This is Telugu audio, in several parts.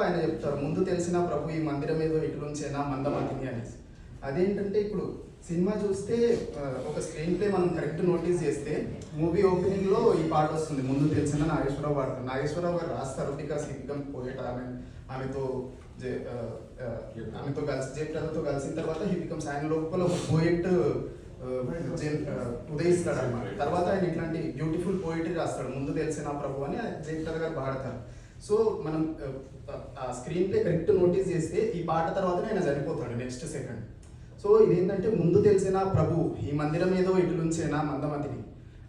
ఆయన చెప్తారు, ముందు తెలిసిన ప్రభు ఈ మందిరం ఏదో ఇట్లుంచేనా మందమతిని అనేసి. అదేంటంటే ఇప్పుడు సినిమా చూస్తే ఒక స్క్రీన్ ప్లే మనం కరెక్ట్ నోటీస్ చేస్తే మూవీ ఓపెనింగ్లో ఈ పాట వస్తుంది, ముందు తెలిసిన నాగేశ్వరరావు పాడతారు. నాగేశ్వరరావు గారు రాస్తారు బికాస్ హీ బికమ్ పోయెట్. ఆమెతో కలిసి జయప్రదతో కలిసిన తర్వాత హీ బికమ్స్ ఆయన లోపల ఒక పోయెట్ ఉదయిస్తాడు అన్నమాట. తర్వాత ఆయన ఇట్లాంటి బ్యూటిఫుల్ పోయిటరీ రాస్తాడు, ముందు తెలిసిన ప్రభు అని జయప్రద గారు పాడతారు. సో మనం ఆ స్క్రీన్ ప్లే కరెక్ట్ నోటీస్ చేస్తే ఈ పాట తర్వాతనే ఆయన చనిపోతాడు నెక్స్ట్ సెకండ్. సో ఇదేంటంటే ముందు తెలిసిన ప్రభు ఈ మందిరం ఏదో ఇటులుంచేనా మందమతిని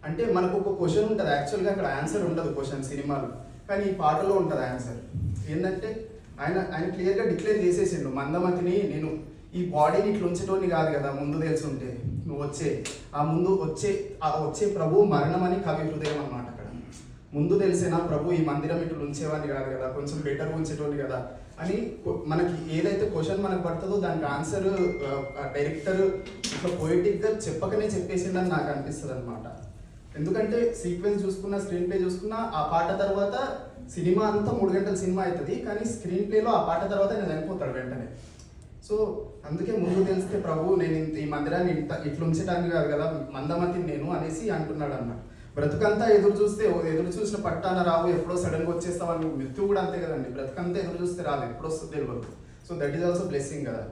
అంటే మనకు ఒక క్వశ్చన్ ఉంటుంది, యాక్చువల్గా అక్కడ ఆన్సర్ ఉండదు క్వశ్చన్ సినిమాలో, కానీ ఈ పాటలో ఉంటుంది ఆన్సర్. ఏంటంటే ఆయన క్లియర్గా డిక్లేర్ చేసేసిండు, మందమతిని నేను ఈ బాడీని ఇట్లా ఉంచేటోని కాదు కదా, ముందు తెలిసి ఉంటే నువ్వు వచ్చే ప్రభు మరణం అని కవి హృదయం అన్నమాట. అక్కడ ముందు తెలిసేనా ప్రభు ఈ మందిరం ఇట్లా ఉంచేవాడిని కాదు కదా, కొంచెం బెటర్ ఉంచేటోని కదా అని మనకి ఏదైతే క్వశ్చన్ మనకు పడుతుందో దానికి ఆన్సర్ డైరెక్టర్ ఒక పోయిటిక్గా చెప్పకనే చెప్పేసిందని నాకు అనిపిస్తుంది అనమాట. ఎందుకంటే సీక్వెన్స్ చూసుకున్నా, స్క్రీన్ ప్లే చూసుకున్నా, ఆ పాట తర్వాత సినిమా అంతా 3 గంటల సినిమా అవుతుంది, కానీ స్క్రీన్ ప్లేలో ఆ పాట తర్వాత నేను చనిపోతాడు వెంటనే. సో అందుకే ముందు తెలిస్తే ప్రభు నేను ఈ మందిరాన్ని ఇట్లా ఉంచడానికి కాదు కదా, మందమతిని నేను అనేసి అంటున్నాడు అన్నమాట. బ్రతుకంతా ఎదురు చూసిన పట్టాన రావు, ఎప్పుడో సడన్గా వచ్చేస్తామని. మృత్యు కూడా అంతే కదండి, బ్రతుకంతా ఎదురు చూస్తే రాదు, ఎప్పుడు వస్తుంది తెలియదు. So that is also blessing కదా.